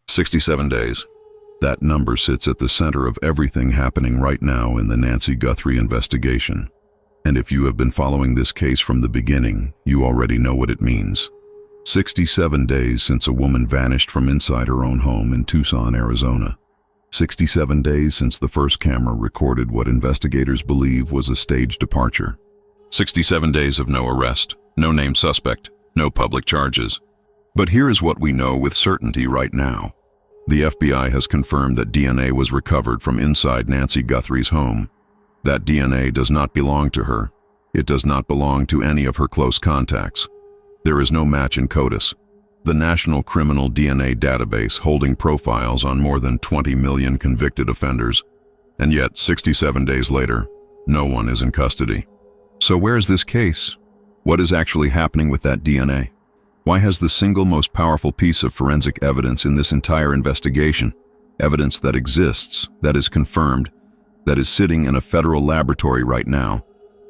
67 days. That number sits at the center of everything happening right now in the Nancy Guthrie investigation. And if you have been following this case from the beginning, you already know what it means. 67 days since a woman vanished from inside her own home in Tucson, Arizona. 67 days since the first camera recorded what investigators believe was a staged departure. 67 days of no arrest, no named suspect, no public charges. But here is what we know with certainty right now. The FBI has confirmed that DNA was recovered from inside Nancy Guthrie's home. That DNA does not belong to her. It does not belong to any of her close contacts. There is no match in CODIS, the National Criminal DNA Database holding profiles on more than 20 million convicted offenders. And yet, 67 days later, no one is in custody. So where is this case? What is actually happening with that DNA? Why has the single most powerful piece of forensic evidence in this entire investigation, evidence that exists, that is confirmed, that is sitting in a federal laboratory right now,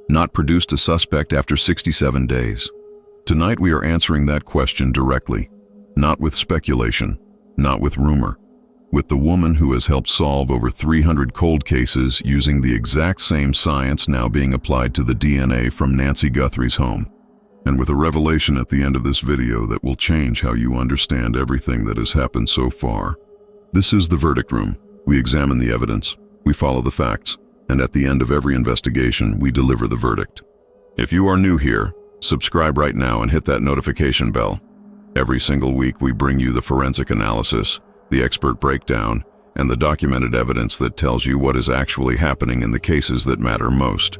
not produced a suspect after 67 days? Tonight we are answering that question directly, not with speculation, not with rumor, with the woman who has helped solve over 300 cold cases using the exact same science now being applied to the DNA from Nancy Guthrie's home. And with a revelation at the end of this video that will change how you understand everything that has happened so far. This is the verdict room. We examine the evidence, we follow the facts, and at the end of every investigation, we deliver the verdict. If you are new here, subscribe right now and hit that notification bell. Every single week, we bring you the forensic analysis, the expert breakdown, and the documented evidence that tells you what is actually happening in the cases that matter most.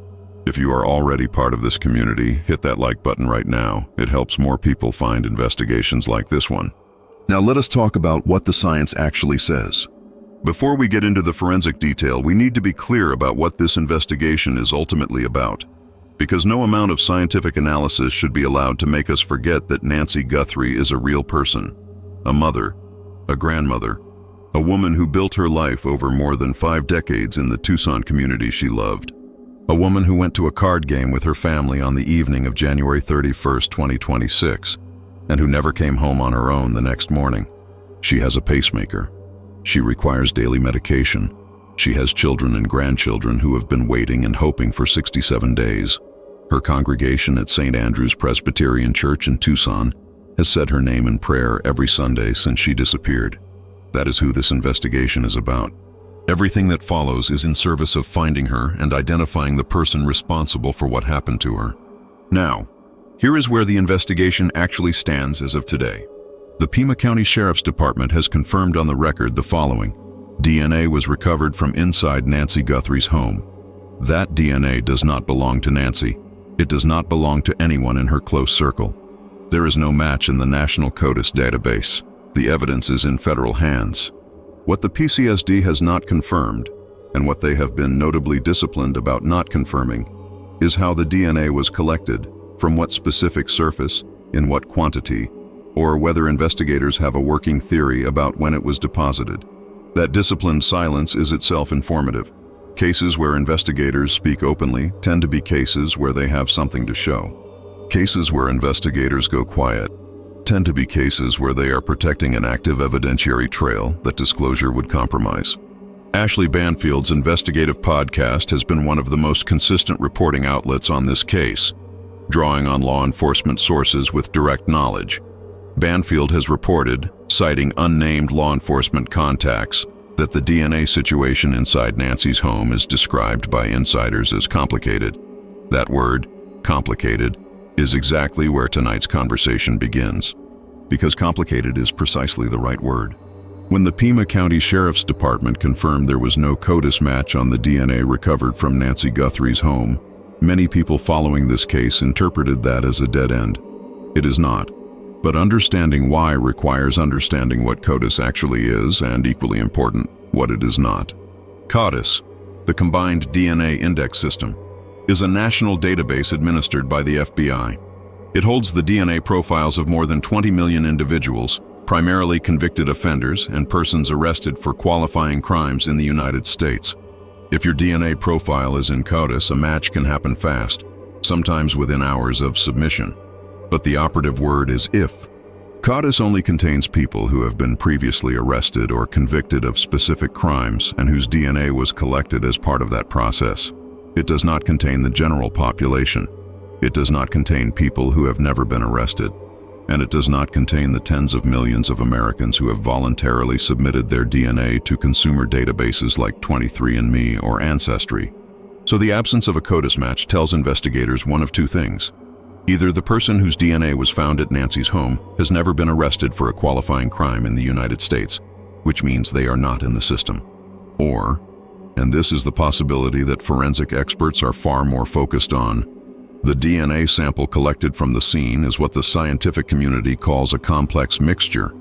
If you are already part of this community, hit that like button right now. It helps more people find investigations like this one. Now let us talk about what the science actually says. Before we get into the forensic detail, we need to be clear about what this investigation is ultimately about. Because no amount of scientific analysis should be allowed to make us forget that Nancy Guthrie is a real person, a mother, a grandmother, a woman who built her life over more than 5 decades in the Tucson community she loved. A woman who went to a card game with her family on the evening of January 31st, 2026, and who never came home on her own the next morning. She has a pacemaker. She requires daily medication. She has children and grandchildren who have been waiting and hoping for 67 days. Her congregation at St. Andrew's Presbyterian Church in Tucson has said her name in prayer every Sunday since she disappeared. That is who this investigation is about. Everything that follows is in service of finding her and identifying the person responsible for what happened to her. Now, here is where the investigation actually stands as of today. The Pima County Sheriff's Department has confirmed on the record the following. DNA was recovered from inside Nancy Guthrie's home. That DNA does not belong to Nancy. It does not belong to anyone in her close circle. There is no match in the National CODIS database. The evidence is in federal hands. What the PCSD has not confirmed, and what they have been notably disciplined about not confirming, is how the DNA was collected, from what specific surface, in what quantity, or whether investigators have a working theory about when it was deposited. That disciplined silence is itself informative. Cases where investigators speak openly tend to be cases where they have something to show. Cases where investigators go quiet tend to be cases where they are protecting an active evidentiary trail that disclosure would compromise. Ashley Banfield's investigative podcast has been one of the most consistent reporting outlets on this case, drawing on law enforcement sources with direct knowledge. Banfield has reported, citing unnamed law enforcement contacts, that the DNA situation inside Nancy's home is described by insiders as complicated. That word, complicated, is exactly where tonight's conversation begins. Because complicated is precisely the right word. When the Pima County Sheriff's Department confirmed there was no CODIS match on the DNA recovered from Nancy Guthrie's home, many people following this case interpreted that as a dead end. It is not. But understanding why requires understanding what CODIS actually is, and equally important, what it is not. CODIS, the Combined DNA Index System, is a national database administered by the FBI. It holds the DNA profiles of more than 20 million individuals, primarily convicted offenders and persons arrested for qualifying crimes in the United States. If your DNA profile is in CODIS, a match can happen fast, sometimes within hours of submission. But the operative word is if. CODIS only contains people who have been previously arrested or convicted of specific crimes and whose DNA was collected as part of that process. It does not contain the general population. It does not contain people who have never been arrested. And it does not contain the tens of millions of Americans who have voluntarily submitted their DNA to consumer databases like 23andMe or Ancestry. So the absence of a CODIS match tells investigators one of two things. Either the person whose DNA was found at Nancy's home has never been arrested for a qualifying crime in the United States, which means they are not in the system. Or, and this is the possibility that forensic experts are far more focused on, the DNA sample collected from the scene is what the scientific community calls a complex mixture.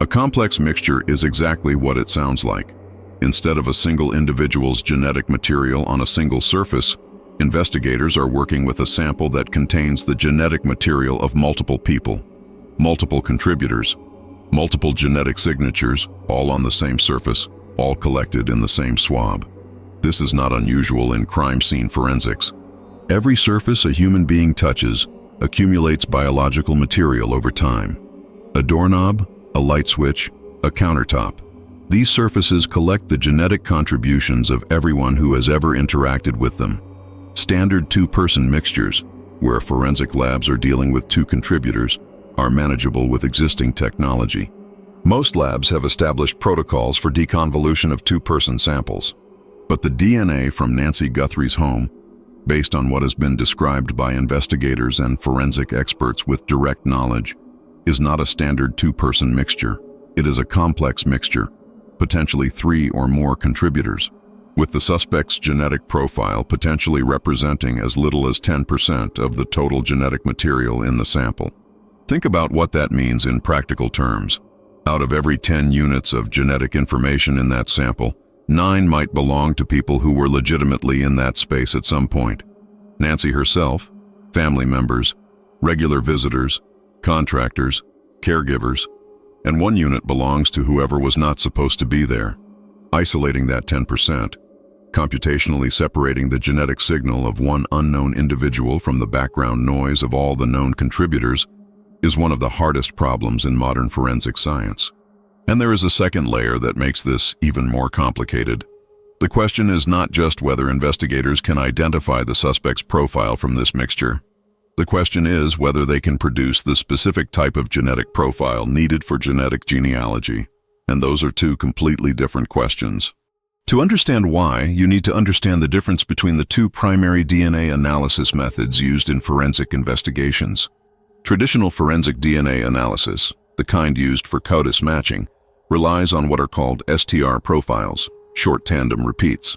A complex mixture is exactly what it sounds like. Instead of a single individual's genetic material on a single surface, investigators are working with a sample that contains the genetic material of multiple people, multiple contributors, multiple genetic signatures, all on the same surface, all collected in the same swab. This is not unusual in crime scene forensics. Every surface a human being touches accumulates biological material over time. A doorknob, a light switch, a countertop. These surfaces collect the genetic contributions of everyone who has ever interacted with them. Standard two-person mixtures, where forensic labs are dealing with two contributors, are manageable with existing technology. Most labs have established protocols for deconvolution of two-person samples. But the DNA from Nancy Guthrie's home, based on what has been described by investigators and forensic experts with direct knowledge, is not a standard two-person mixture. It is a complex mixture, potentially 3 or more contributors, with the suspect's genetic profile potentially representing as little as 10% of the total genetic material in the sample. Think about what that means in practical terms. Out of every 10 units of genetic information in that sample, 9 might belong to people who were legitimately in that space at some point. Nancy herself, family members, regular visitors, contractors, caregivers, and 1 unit belongs to whoever was not supposed to be there. Isolating that 10%, computationally separating the genetic signal of one unknown individual from the background noise of all the known contributors, is one of the hardest problems in modern forensic science. And there is a second layer that makes this even more complicated. The question is not just whether investigators can identify the suspect's profile from this mixture. The question is whether they can produce the specific type of genetic profile needed for genetic genealogy. And those are two completely different questions. To understand why, you need to understand the difference between the two primary DNA analysis methods used in forensic investigations. Traditional forensic DNA analysis, the kind used for CODIS matching, relies on what are called STR profiles, short tandem repeats.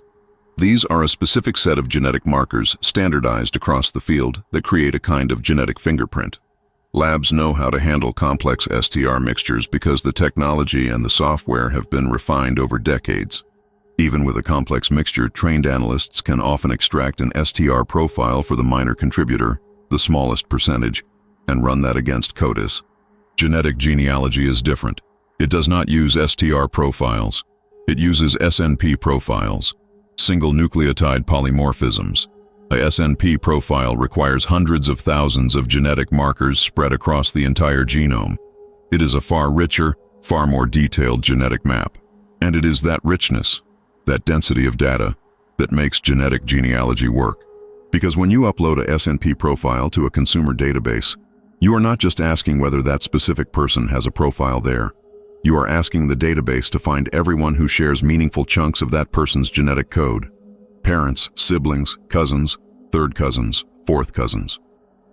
These are a specific set of genetic markers standardized across the field that create a kind of genetic fingerprint. Labs know how to handle complex STR mixtures because the technology and the software have been refined over decades. Even with a complex mixture, trained analysts can often extract an STR profile for the minor contributor, the smallest percentage, and run that against CODIS. Genetic genealogy is different. It does not use STR profiles. It uses SNP profiles, single nucleotide polymorphisms. A SNP profile requires hundreds of thousands of genetic markers spread across the entire genome. It is a far richer, far more detailed genetic map. And it is that richness, that density of data, that makes genetic genealogy work. Because when you upload a SNP profile to a consumer database, you are not just asking whether that specific person has a profile there. You are asking the database to find everyone who shares meaningful chunks of that person's genetic code. Parents, siblings, cousins, third cousins, fourth cousins.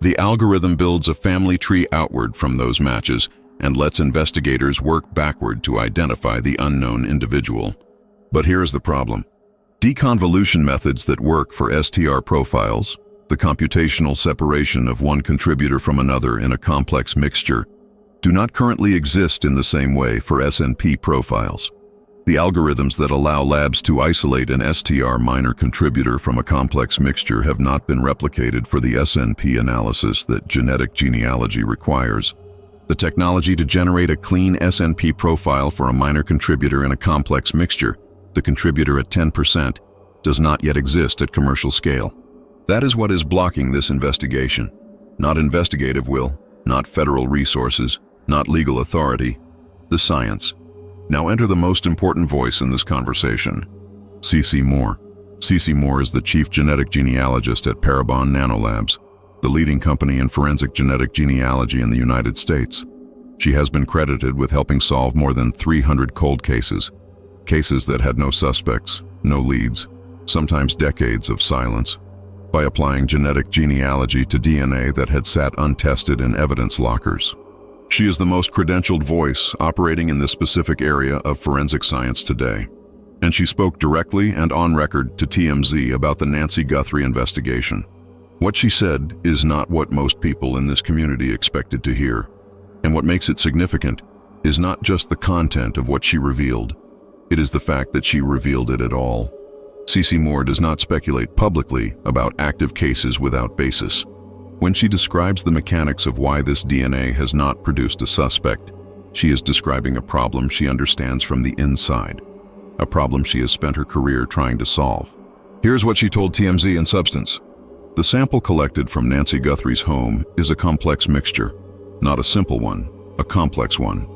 The algorithm builds a family tree outward from those matches and lets investigators work backward to identify the unknown individual. But here's the problem. Deconvolution methods that work for STR profiles, the computational separation of one contributor from another in a complex mixture, do not currently exist in the same way for SNP profiles. The algorithms that allow labs to isolate an STR minor contributor from a complex mixture have not been replicated for the SNP analysis that genetic genealogy requires. The technology to generate a clean SNP profile for a minor contributor in a complex mixture, the contributor at 10%, does not yet exist at commercial scale. That is what is blocking this investigation. Not investigative will, not federal resources, not legal authority, the science. Now enter the most important voice in this conversation, C.C. Moore. C.C. Moore is the chief genetic genealogist at Parabon NanoLabs, the leading company in forensic genetic genealogy in the United States. She has been credited with helping solve more than 300 cold cases that had no suspects, no leads, sometimes decades of silence, by applying genetic genealogy to DNA that had sat untested in evidence lockers. She is the most credentialed voice operating in this specific area of forensic science today. And she spoke directly and on record to TMZ about the Nancy Guthrie investigation. What she said is not what most people in this community expected to hear. And what makes it significant is not just the content of what she revealed. It is the fact that she revealed it at all. C.C. Moore does not speculate publicly about active cases without basis. When she describes the mechanics of why this DNA has not produced a suspect, she is describing a problem she understands from the inside, a problem she has spent her career trying to solve. Here's what she told TMZ in substance. The sample collected from Nancy Guthrie's home is a complex mixture, not a simple one, a complex one.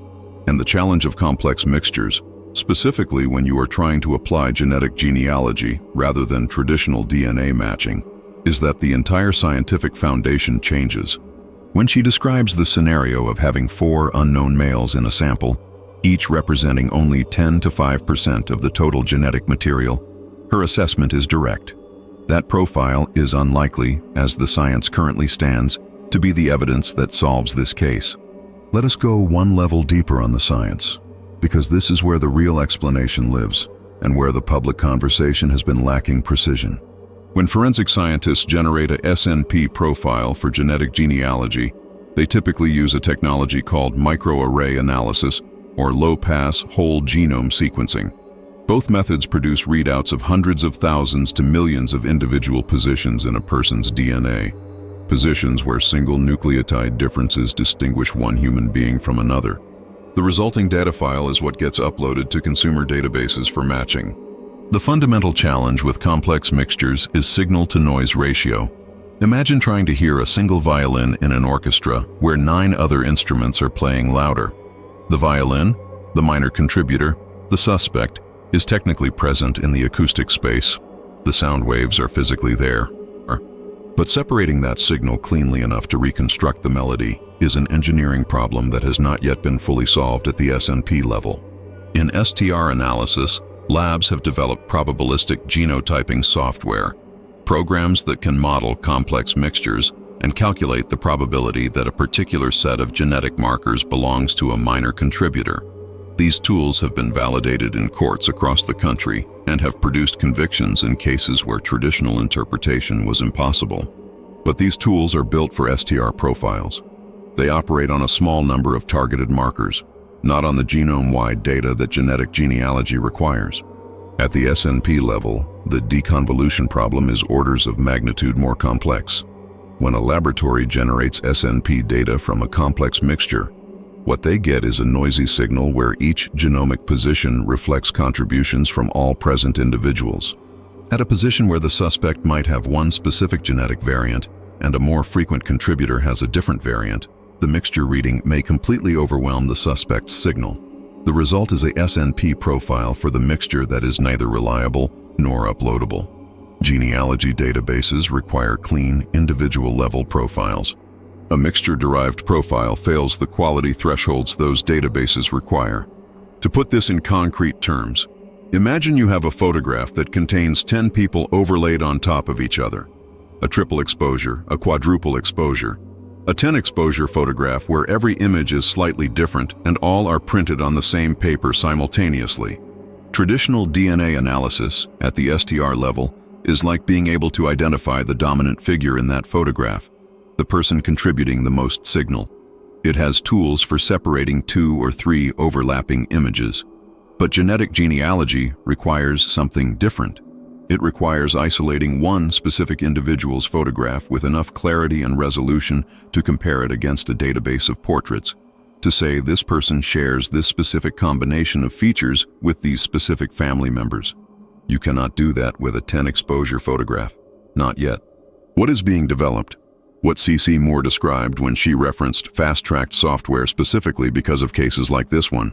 And the challenge of complex mixtures, specifically when you are trying to apply genetic genealogy rather than traditional DNA matching, is that the entire scientific foundation changes. When she describes the scenario of having 4 unknown males in a sample, each representing only 10 to 5% of the total genetic material, her assessment is direct. That profile is unlikely, as the science currently stands, to be the evidence that solves this case. Let us go one level deeper on the science, because this is where the real explanation lives, and where the public conversation has been lacking precision. When forensic scientists generate a SNP profile for genetic genealogy, they typically use a technology called microarray analysis, or low-pass whole genome sequencing. Both methods produce readouts of hundreds of thousands to millions of individual positions in a person's DNA, positions where single nucleotide differences distinguish one human being from another. The resulting data file is what gets uploaded to consumer databases for matching. The fundamental challenge with complex mixtures is signal-to-noise ratio. Imagine trying to hear a single violin in an orchestra where 9 other instruments are playing louder. The violin, the minor contributor, the suspect, is technically present in the acoustic space. The sound waves are physically there. But separating that signal cleanly enough to reconstruct the melody is an engineering problem that has not yet been fully solved at the SNP level. In STR analysis, labs have developed probabilistic genotyping software, programs that can model complex mixtures and calculate the probability that a particular set of genetic markers belongs to a minor contributor. These tools have been validated in courts across the country and have produced convictions in cases where traditional interpretation was impossible. But these tools are built for STR profiles. They operate on a small number of targeted markers, not on the genome-wide data that genetic genealogy requires. At the SNP level, the deconvolution problem is orders of magnitude more complex. When a laboratory generates SNP data from a complex mixture, what they get is a noisy signal where each genomic position reflects contributions from all present individuals. At a position where the suspect might have one specific genetic variant and a more frequent contributor has a different variant, the mixture reading may completely overwhelm the suspect's signal. The result is a SNP profile for the mixture that is neither reliable nor uploadable. Genealogy databases require clean, individual-level profiles. A mixture-derived profile fails the quality thresholds those databases require. To put this in concrete terms, imagine you have a photograph that contains 10 people overlaid on top of each other. A triple exposure, a quadruple exposure, a 10 exposure photograph where every image is slightly different and all are printed on the same paper simultaneously. Traditional DNA analysis at the STR level is like being able to identify the dominant figure in that photograph, the person contributing the most signal. It has tools for separating 2 or 3 overlapping images. But genetic genealogy requires something different. It requires isolating one specific individual's photograph with enough clarity and resolution to compare it against a database of portraits, to say this person shares this specific combination of features with these specific family members. You cannot do that with a 10 exposure photograph. Not yet. What is being developed? What C.C. Moore described when she referenced fast-tracked software specifically because of cases like this one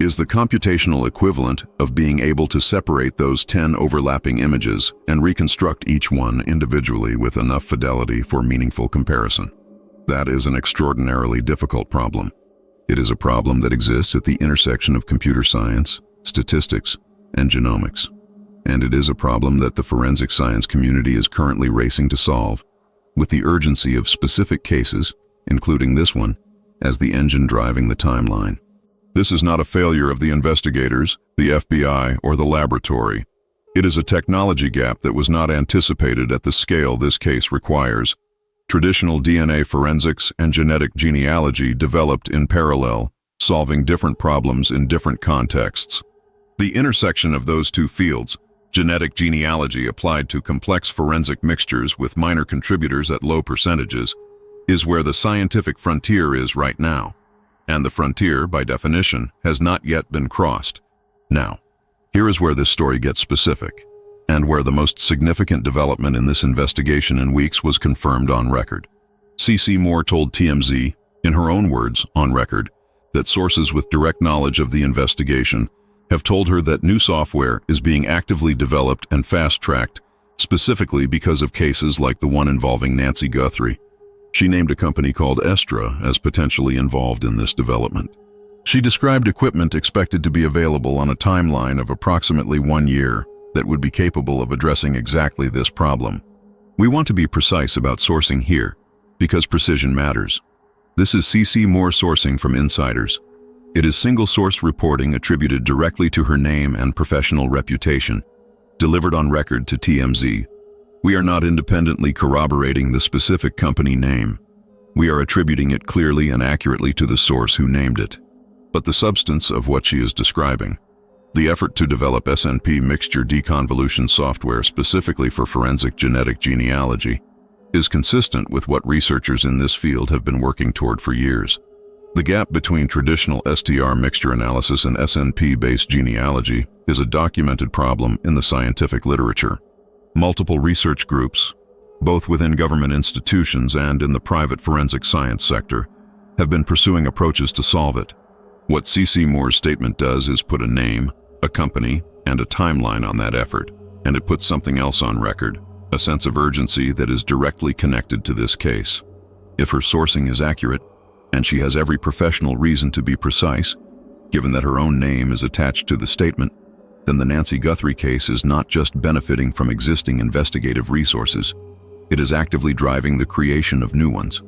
is the computational equivalent of being able to separate those 10 overlapping images and reconstruct each one individually with enough fidelity for meaningful comparison. That is an extraordinarily difficult problem. It is a problem that exists at the intersection of computer science, statistics, and genomics. And it is a problem that the forensic science community is currently racing to solve, with the urgency of specific cases, including this one, as the engine driving the timeline. This is not a failure of the investigators, the FBI, or the laboratory. It is a technology gap that was not anticipated at the scale this case requires. Traditional DNA forensics and genetic genealogy developed in parallel, solving different problems in different contexts. The intersection of those two fields, genetic genealogy applied to complex forensic mixtures with minor contributors at low percentages, is where the scientific frontier is right now. And the frontier, by definition, has not yet been crossed. Now, here is where this story gets specific, and where the most significant development in this investigation in weeks was confirmed on record. C.C. Moore told TMZ, in her own words, on record, that sources with direct knowledge of the investigation have told her that new software is being actively developed and fast-tracked, specifically because of cases like the one involving Nancy Guthrie. She named a company called Estra as potentially involved in this development. She described equipment expected to be available on a timeline of approximately 1 year that would be capable of addressing exactly this problem. We want to be precise about sourcing here, because precision matters. This is C.C. Moore sourcing from insiders. It is single-source reporting attributed directly to her name and professional reputation, delivered on record to TMZ. We are not independently corroborating the specific company name. We are attributing it clearly and accurately to the source who named it. But the substance of what she is describing, the effort to develop SNP mixture deconvolution software specifically for forensic genetic genealogy, is consistent with what researchers in this field have been working toward for years. The gap between traditional STR mixture analysis and SNP-based genealogy is a documented problem in the scientific literature. Multiple research groups, both within government institutions and in the private forensic science sector, have been pursuing approaches to solve it. What C.C. Moore's statement does is put a name, a company, and a timeline on that effort, and it puts something else on record, a sense of urgency that is directly connected to this case. If her sourcing is accurate, and she has every professional reason to be precise, given that her own name is attached to the statement, then the Nancy Guthrie case is not just benefiting from existing investigative resources, it is actively driving the creation of new ones.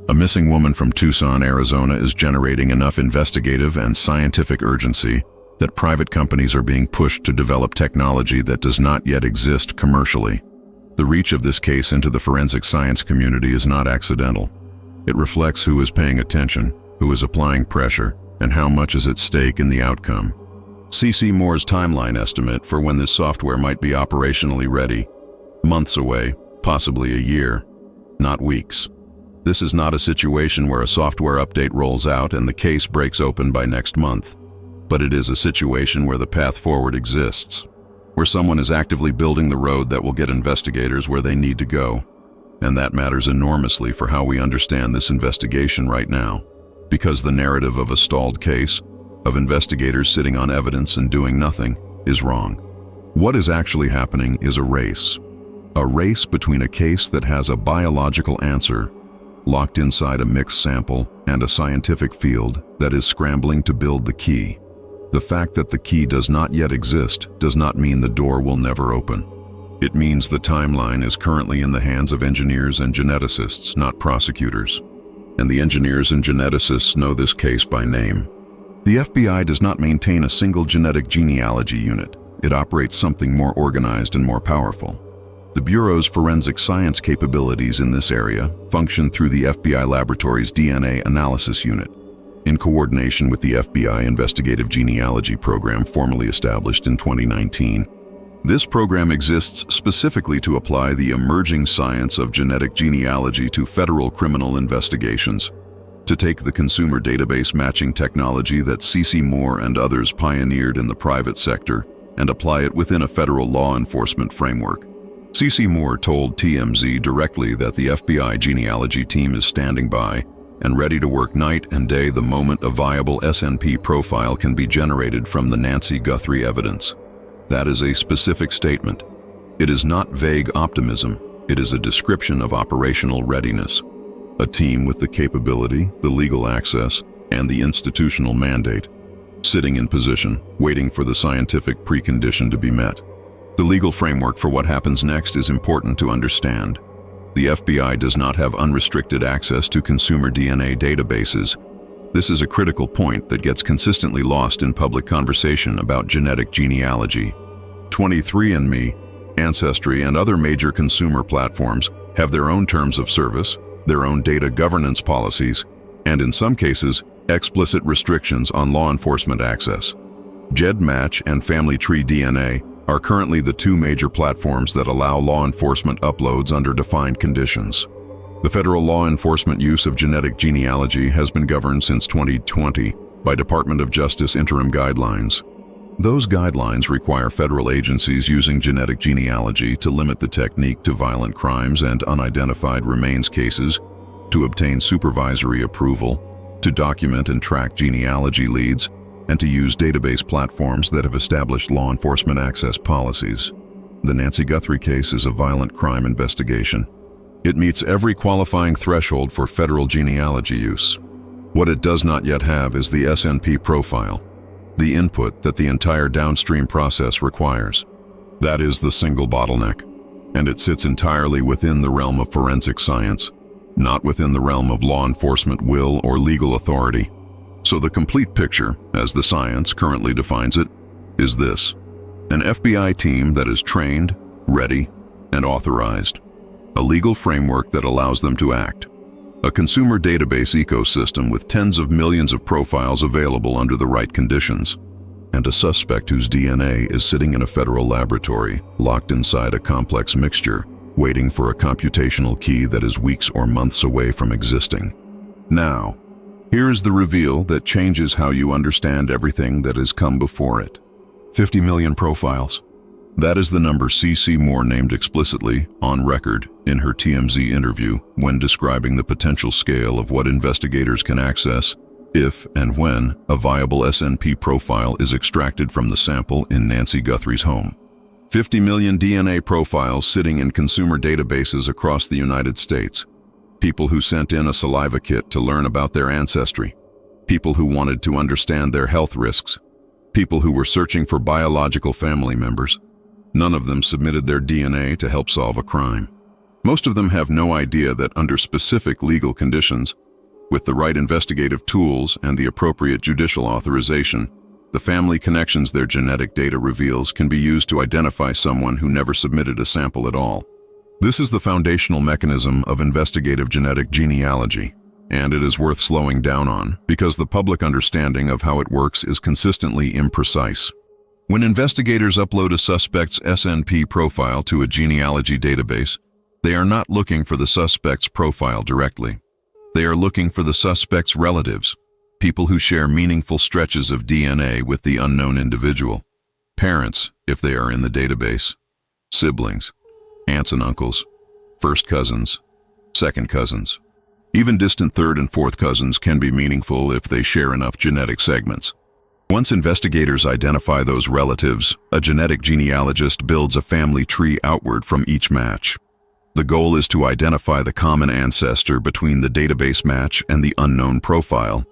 A missing woman from Tucson, Arizona is generating enough investigative and scientific urgency that private companies are being pushed to develop technology that does not yet exist commercially. The reach of this case into the forensic science community is not accidental. It reflects who is paying attention, who is applying pressure, and how much is at stake in the outcome. C.C. Moore's timeline estimate for when this software might be operationally ready: months away, possibly a year, not weeks. This is not a situation where a software update rolls out and the case breaks open by next month, but it is a situation where the path forward exists, where someone is actively building the road that will get investigators where they need to go. And that matters enormously for how we understand this investigation right now, because the narrative of a stalled case, of investigators sitting on evidence and doing nothing, is wrong. What is actually happening is a race between a case that has a biological answer locked inside a mixed sample and a scientific field that is scrambling to build the key. The fact that the key does not yet exist does not mean the door will never open. It means the timeline is currently in the hands of engineers and geneticists, not prosecutors. And the engineers and geneticists know this case by name. The FBI does not maintain a single genetic genealogy unit. It operates something more organized and more powerful. The Bureau's forensic science capabilities in this area function through the FBI Laboratory's DNA Analysis Unit, in coordination with the FBI Investigative Genealogy Program formally established in 2019. This program exists specifically to apply the emerging science of genetic genealogy to federal criminal investigations, to take the consumer database matching technology that C.C. Moore and others pioneered in the private sector and apply it within a federal law enforcement framework. C.C. Moore told TMZ directly that the FBI genealogy team is standing by and ready to work night and day the moment a viable SNP profile can be generated from the Nancy Guthrie evidence. That is a specific statement. It is not vague optimism. It is a description of operational readiness. A team with the capability, the legal access, and the institutional mandate, sitting in position, waiting for the scientific precondition to be met. The legal framework for what happens next is important to understand. The FBI does not have unrestricted access to consumer DNA databases. This is a critical point that gets consistently lost in public conversation about genetic genealogy. 23andMe, Ancestry, and other major consumer platforms have their own terms of service, their own data governance policies, and in some cases, explicit restrictions on law enforcement access. GEDmatch and Family Tree DNA are currently the two major platforms that allow law enforcement uploads under defined conditions. The federal law enforcement use of genetic genealogy has been governed since 2020 by Department of Justice interim guidelines. Those guidelines require federal agencies using genetic genealogy to limit the technique to violent crimes and unidentified remains cases, to obtain supervisory approval, to document and track genealogy leads, and to use database platforms that have established law enforcement access policies. The Nancy Guthrie case is a violent crime investigation. It meets every qualifying threshold for federal genealogy use. What it does not yet have is the SNP profile, the input that the entire downstream process requires. That is the single bottleneck, and it sits entirely within the realm of forensic science, not within the realm of law enforcement will or legal authority. So the complete picture, as the science currently defines it, is this: an FBI team that is trained, ready, and authorized, a legal framework that allows them to act, a consumer database ecosystem with tens of millions of profiles available under the right conditions, and a suspect whose DNA is sitting in a federal laboratory, locked inside a complex mixture, waiting for a computational key that is weeks or months away from existing. Now, here is the reveal that changes how you understand everything that has come before it. 50 million profiles. That is the number C.C. Moore named explicitly, on record, in her TMZ interview when describing the potential scale of what investigators can access if and when a viable SNP profile is extracted from the sample in Nancy Guthrie's home. 50 million DNA profiles sitting in consumer databases across the United States. People who sent in a saliva kit to learn about their ancestry. People who wanted to understand their health risks. People who were searching for biological family members. None of them submitted their DNA to help solve a crime. Most of them have no idea that under specific legal conditions, with the right investigative tools and the appropriate judicial authorization, the family connections their genetic data reveals can be used to identify someone who never submitted a sample at all. This is the foundational mechanism of investigative genetic genealogy, and it is worth slowing down on because the public understanding of how it works is consistently imprecise. When investigators upload a suspect's SNP profile to a genealogy database, they are not looking for the suspect's profile directly. They are looking for the suspect's relatives, people who share meaningful stretches of DNA with the unknown individual, parents, if they are in the database, siblings, aunts and uncles, first cousins, second cousins. Even distant third and fourth cousins can be meaningful if they share enough genetic segments. Once investigators identify those relatives, a genetic genealogist builds a family tree outward from each match. The goal is to identify the common ancestor between the database match and the unknown profile,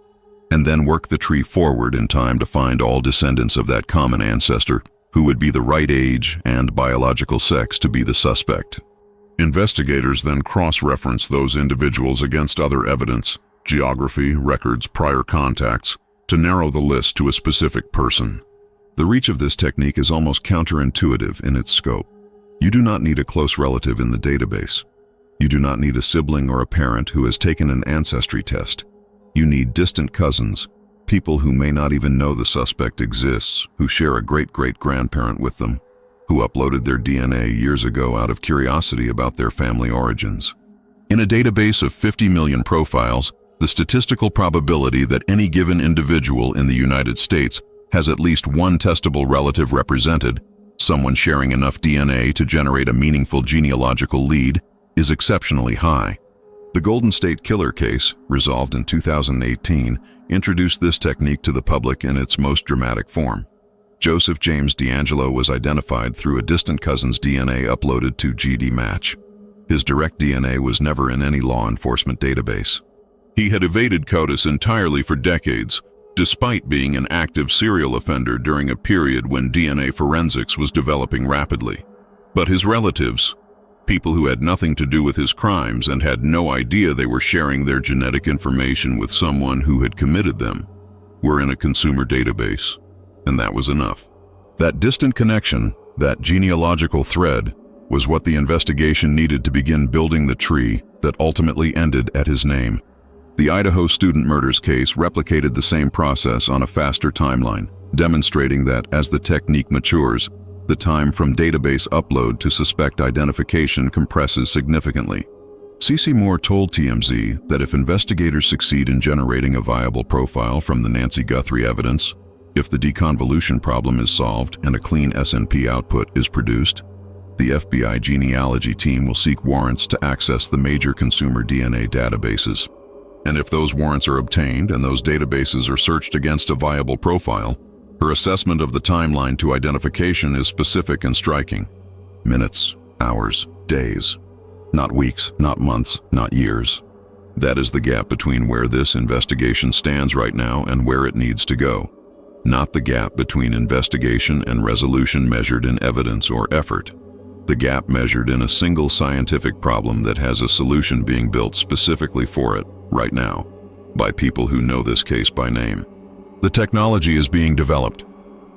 and then work the tree forward in time to find all descendants of that common ancestor who would be the right age and biological sex to be the suspect. Investigators then cross-reference those individuals against other evidence, geography, records, prior contacts, to narrow the list to a specific person. The reach of this technique is almost counterintuitive in its scope. You do not need a close relative in the database. You do not need a sibling or a parent who has taken an ancestry test. You need distant cousins, people who may not even know the suspect exists, who share a great-great-grandparent with them, who uploaded their DNA years ago out of curiosity about their family origins. In a database of 50 million profiles, the statistical probability that any given individual in the United States has at least one testable relative represented Someone sharing enough DNA to generate a meaningful genealogical lead is exceptionally high. The Golden State Killer case, resolved in 2018, introduced this technique to the public in its most dramatic form. Joseph James D'Angelo was identified through a distant cousin's DNA uploaded to GDmatch. His direct DNA was never in any law enforcement database. He had evaded CODIS entirely for decades, despite being an active serial offender during a period when DNA forensics was developing rapidly. But his relatives, people who had nothing to do with his crimes and had no idea they were sharing their genetic information with someone who had committed them, were in a consumer database, and that was enough. That distant connection, that genealogical thread, was what the investigation needed to begin building the tree that ultimately ended at his name. The Idaho student murders case replicated the same process on a faster timeline, demonstrating that as the technique matures, the time from database upload to suspect identification compresses significantly. C.C. Moore told TMZ that if investigators succeed in generating a viable profile from the Nancy Guthrie evidence, if the deconvolution problem is solved and a clean SNP output is produced, the FBI genealogy team will seek warrants to access the major consumer DNA databases. And if those warrants are obtained and those databases are searched against a viable profile, her assessment of the timeline to identification is specific and striking. Minutes, hours, days. Not weeks, not months, not years. That is the gap between where this investigation stands right now and where it needs to go. Not the gap between investigation and resolution measured in evidence or effort. The gap measured in a single scientific problem that has a solution being built specifically for it, right now, by people who know this case by name. The technology is being developed.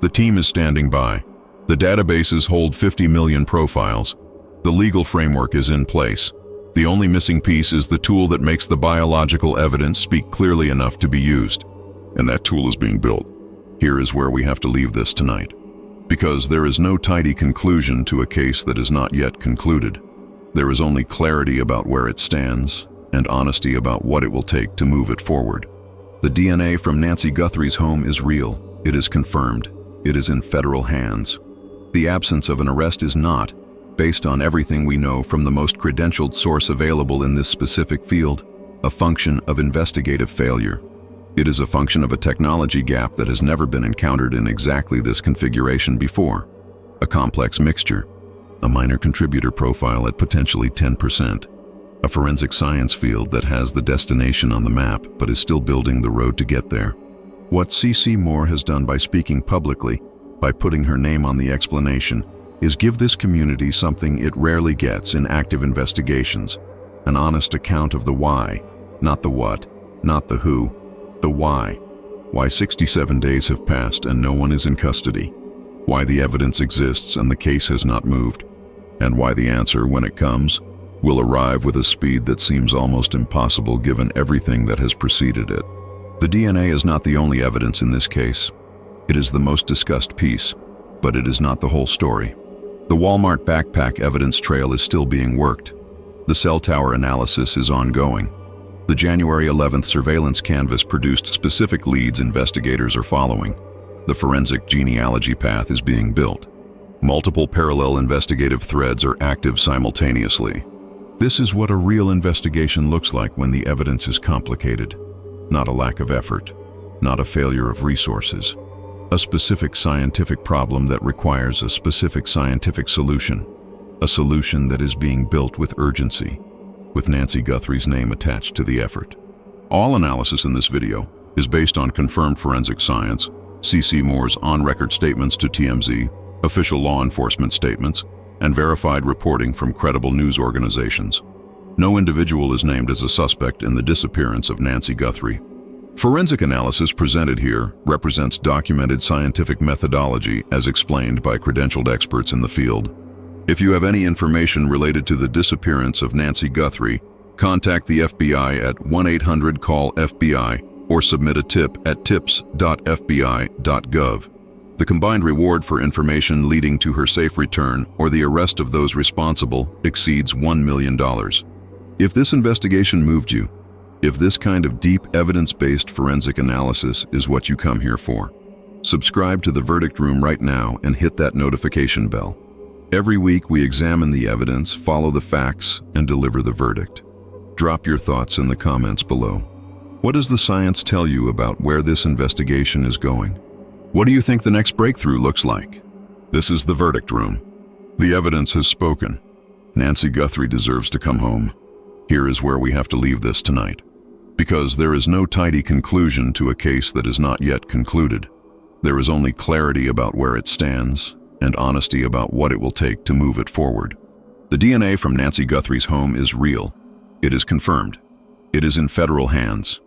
The team is standing by. The databases hold 50 million profiles. The legal framework is in place. The only missing piece is the tool that makes the biological evidence speak clearly enough to be used. And that tool is being built. Here is where we have to leave this tonight. Because there is no tidy conclusion to a case that is not yet concluded. There is only clarity about where it stands and honesty about what it will take to move it forward. The DNA from Nancy Guthrie's home is real. It is confirmed. It is in federal hands. The absence of an arrest is not, based on everything we know from the most credentialed source available in this specific field, a function of investigative failure. It is a function of a technology gap that has never been encountered in exactly this configuration before. A complex mixture. A minor contributor profile at potentially 10%. A forensic science field that has the destination on the map but is still building the road to get there. What C.C. Moore has done by speaking publicly, by putting her name on the explanation, is give this community something it rarely gets in active investigations, an honest account of the why, not the what, not the who, the why. Why 67 days have passed and no one is in custody. Why the evidence exists and the case has not moved. And why the answer, when it comes, will arrive with a speed that seems almost impossible given everything that has preceded it. The DNA is not the only evidence in this case. It is the most discussed piece, but it is not the whole story. The Walmart backpack evidence trail is still being worked. The cell tower analysis is ongoing. The January 11th surveillance canvas produced specific leads investigators are following. The forensic genealogy path is being built. Multiple parallel investigative threads are active simultaneously. This is what a real investigation looks like when the evidence is complicated. Not a lack of effort, not a failure of resources. A specific scientific problem that requires a specific scientific solution. A solution that is being built with urgency, with Nancy Guthrie's name attached to the effort. All analysis in this video is based on confirmed forensic science, C.C. Moore's on-record statements to TMZ, official law enforcement statements, and verified reporting from credible news organizations. No individual is named as a suspect in the disappearance of Nancy Guthrie. Forensic analysis presented here represents documented scientific methodology as explained by credentialed experts in the field. If you have any information related to the disappearance of Nancy Guthrie, contact the FBI at 1-800-CALL-FBI or submit a tip at tips.fbi.gov. The combined reward for information leading to her safe return or the arrest of those responsible exceeds $1 million. If this investigation moved you, if this kind of deep evidence-based forensic analysis is what you come here for, Subscribe to the Verdict Room right now and hit that notification bell. Every week we examine the evidence, follow the facts, and deliver the verdict. Drop your thoughts in the comments below. What does the science tell you about where this investigation is going? What do you think the next breakthrough looks like? This is the Verdict Room. The evidence has spoken. Nancy Guthrie deserves to come home. Here is where we have to leave this tonight. Because there is no tidy conclusion to a case that is not yet concluded. There is only clarity about where it stands and honesty about what it will take to move it forward. The DNA from Nancy Guthrie's home is real. It is confirmed. It is in federal hands.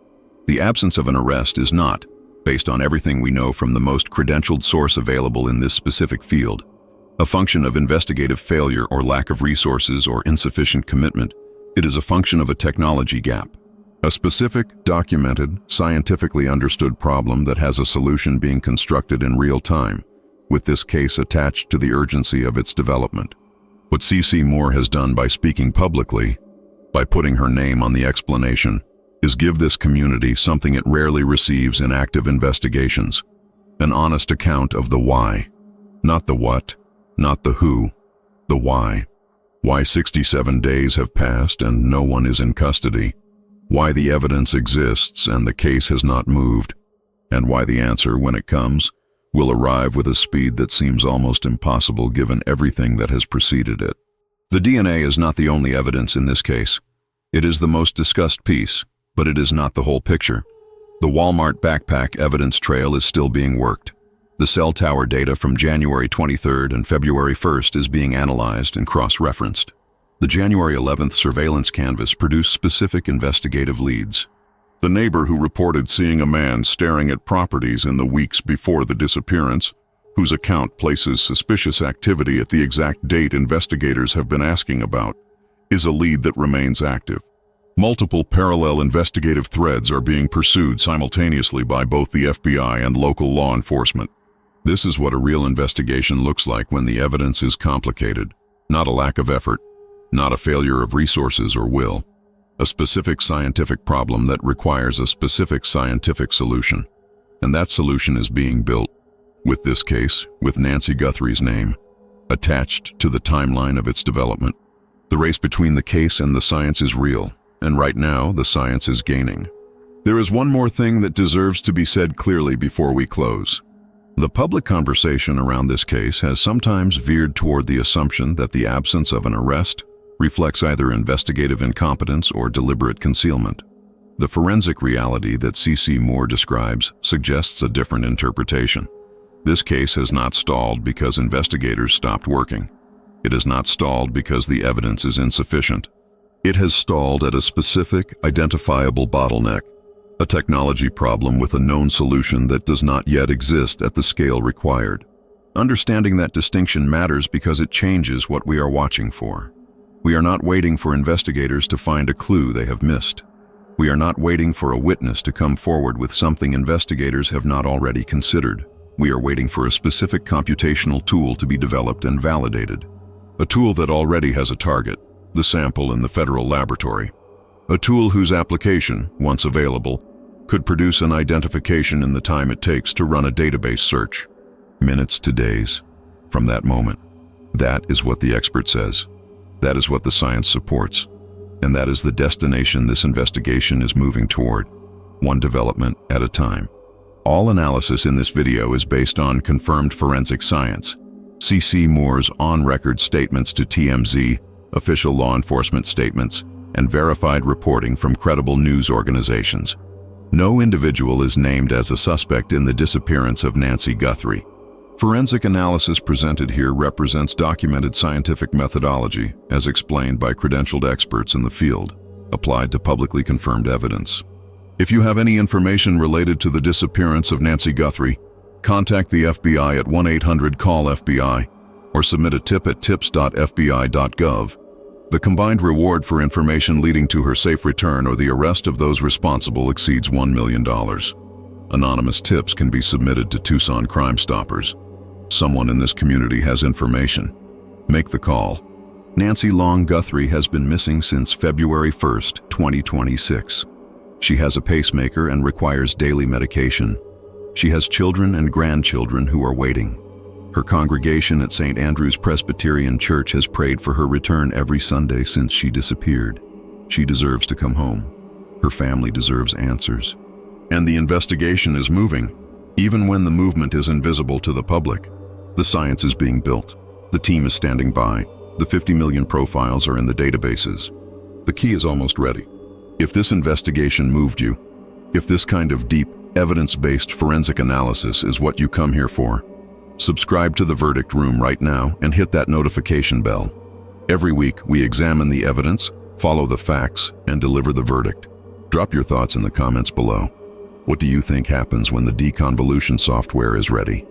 The absence of an arrest is not, based on everything we know from the most credentialed source available in this specific field, a function of investigative failure or lack of resources or insufficient commitment. It is a function of a technology gap. A specific, documented, scientifically understood problem that has a solution being constructed in real time, with this case attached to the urgency of its development. What C.C. Moore has done by speaking publicly, by putting her name on the explanation, is give this community something it rarely receives in active investigations, an honest account of the why. Not the what, not the who, the why. Why 67 days have passed and no one is in custody. Why the evidence exists and the case has not moved, and why the answer, when it comes, will arrive with a speed that seems almost impossible given everything that has preceded it. The DNA is not the only evidence in this case. It is the most discussed piece, but it is not the whole picture. The Walmart backpack evidence trail is still being worked. The cell tower data from January 23rd and February 1st is being analyzed and cross-referenced. The January 11th surveillance canvas produced specific investigative leads. The neighbor who reported seeing a man staring at properties in the weeks before the disappearance, whose account places suspicious activity at the exact date investigators have been asking about, is a lead that remains active. Multiple parallel investigative threads are being pursued simultaneously by both the FBI and local law enforcement. This is what a real investigation looks like when the evidence is complicated, not a lack of effort, not a failure of resources or will, a specific scientific problem that requires a specific scientific solution. And that solution is being built, with this case, with Nancy Guthrie's name, attached to the timeline of its development. The race between the case and the science is real, and right now the science is gaining. There is one more thing that deserves to be said clearly before we close. The public conversation around this case has sometimes veered toward the assumption that the absence of an arrest reflects either investigative incompetence or deliberate concealment. The forensic reality that C.C. Moore describes suggests a different interpretation. This case has not stalled because investigators stopped working. It has not stalled because the evidence is insufficient. It has stalled at a specific, identifiable bottleneck, a technology problem with a known solution that does not yet exist at the scale required. Understanding that distinction matters because it changes what we are watching for. We are not waiting for investigators to find a clue they have missed. We are not waiting for a witness to come forward with something investigators have not already considered. We are waiting for a specific computational tool to be developed and validated. A tool that already has a target, the sample in the federal laboratory. A tool whose application, once available, could produce an identification in the time it takes to run a database search. Minutes to days from that moment. That is what the expert says. That is what the science supports. And that is the destination this investigation is moving toward, one development at a time. All analysis in this video is based on confirmed forensic science, C.C. Moore's on-record statements to TMZ, official law enforcement statements, and verified reporting from credible news organizations. No individual is named as a suspect in the disappearance of Nancy Guthrie. Forensic analysis presented here represents documented scientific methodology, as explained by credentialed experts in the field, applied to publicly confirmed evidence. If you have any information related to the disappearance of Nancy Guthrie, contact the FBI at 1-800-CALL-FBI or submit a tip at tips.fbi.gov. The combined reward for information leading to her safe return or the arrest of those responsible exceeds $1 million. Anonymous tips can be submitted to Tucson Crime Stoppers. Someone in this community has information. Make the call. Nancy Long Guthrie has been missing since February 1st, 2026. She has a pacemaker and requires daily medication. She has children and grandchildren who are waiting. Her congregation at St. Andrew's Presbyterian Church has prayed for her return every Sunday since she disappeared. She deserves to come home. Her family deserves answers. And the investigation is moving, even when the movement is invisible to the public. The science is being built. The team is standing by. The 50 million profiles are in the databases. The key is almost ready. If this investigation moved you, if this kind of deep, evidence-based forensic analysis is what you come here for, subscribe to the Verdict Room right now and hit that notification bell. Every week, we examine the evidence, follow the facts, and deliver the verdict. Drop your thoughts in the comments below. What do you think happens when the deconvolution software is ready?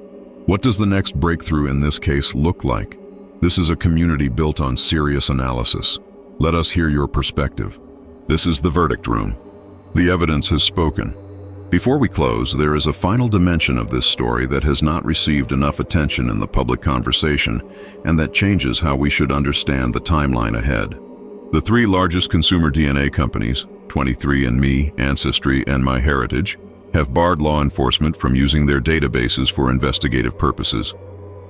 What does the next breakthrough in this case look like? This is a community built on serious analysis. Let us hear your perspective. This is the Verdict Room. The evidence has spoken. Before we close, there is a final dimension of this story that has not received enough attention in the public conversation, and that changes how we should understand the timeline ahead. The three largest consumer DNA companies, 23andMe, Ancestry, and MyHeritage, have barred law enforcement from using their databases for investigative purposes.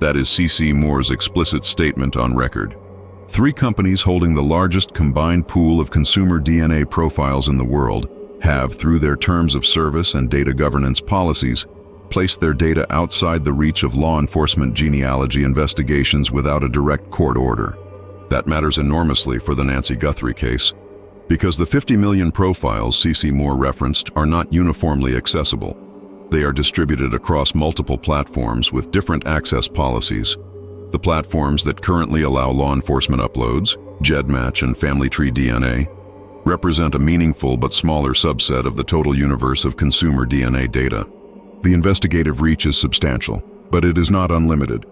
That is C.C. Moore's explicit statement on record. Three companies holding the largest combined pool of consumer DNA profiles in the world have, through their terms of service and data governance policies, placed their data outside the reach of law enforcement genealogy investigations without a direct court order. That matters enormously for the Nancy Guthrie case, because the 50 million profiles C.C. Moore referenced are not uniformly accessible. They are distributed across multiple platforms with different access policies. The platforms that currently allow law enforcement uploads, GEDmatch and Family Tree DNA, represent a meaningful but smaller subset of the total universe of consumer DNA data. The investigative reach is substantial, but it is not unlimited.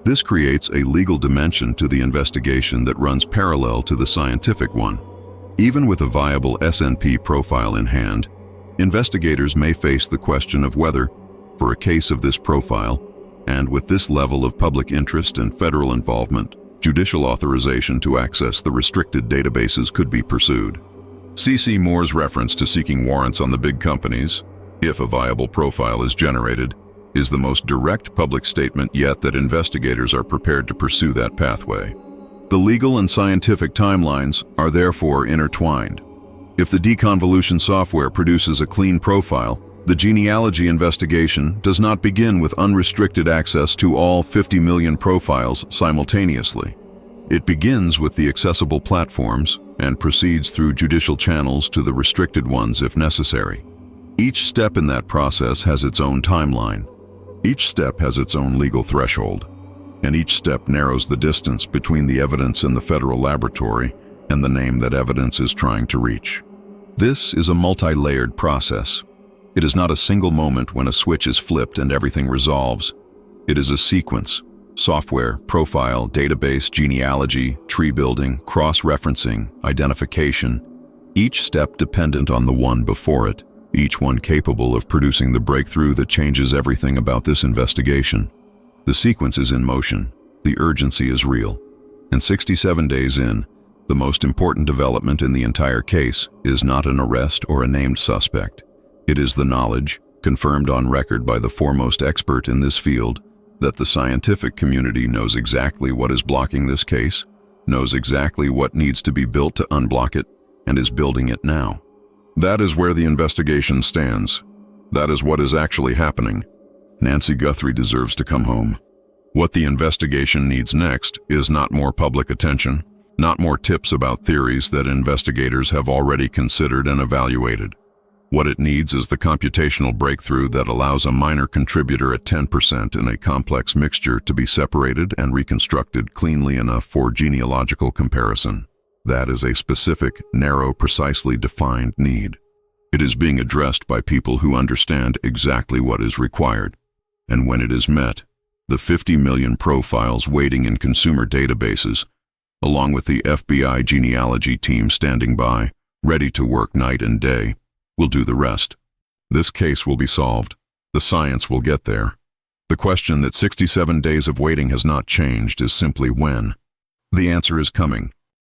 This creates a legal dimension to the investigation that runs parallel to the scientific one. Even with a viable SNP profile in hand, investigators may face the question of whether, for a case of this profile, and with this level of public interest and federal involvement, judicial authorization to access the restricted databases could be pursued. C.C. Moore's reference to seeking warrants on the big companies, if a viable profile is generated, is the most direct public statement yet that investigators are prepared to pursue that pathway. The legal and scientific timelines are therefore intertwined. If the deconvolution software produces a clean profile, the genealogy investigation does not begin with unrestricted access to all 50 million profiles simultaneously. It begins with the accessible platforms and proceeds through judicial channels to the restricted ones if necessary. Each step in that process has its own timeline. Each step has its own legal threshold, and each step narrows the distance between the evidence in the federal laboratory and the name that evidence is trying to reach. This is a multi-layered process. It is not a single moment when a switch is flipped and everything resolves. It is a sequence: software, profile, database, genealogy, tree building, cross-referencing, identification, each step dependent on the one before it, each one capable of producing the breakthrough that changes everything about this investigation. The sequence is in motion, the urgency is real, and 67 days in, the most important development in the entire case is not an arrest or a named suspect. It is the knowledge, confirmed on record by the foremost expert in this field, that the scientific community knows exactly what is blocking this case, knows exactly what needs to be built to unblock it, and is building it now. That is where the investigation stands. That is what is actually happening. Nancy Guthrie deserves to come home. What the investigation needs next is not more public attention, not more tips about theories that investigators have already considered and evaluated. What it needs is the computational breakthrough that allows a minor contributor at 10% in a complex mixture to be separated and reconstructed cleanly enough for genealogical comparison. That is a specific, narrow, precisely defined need. It is being addressed by people who understand exactly what is required. And when it is met, the 50 million profiles waiting in consumer databases, along with the FBI genealogy team standing by, ready to work night and day, will do the rest. This case will be solved. The science will get there. The question that 67 days of waiting has not changed is simply when. The answer is coming.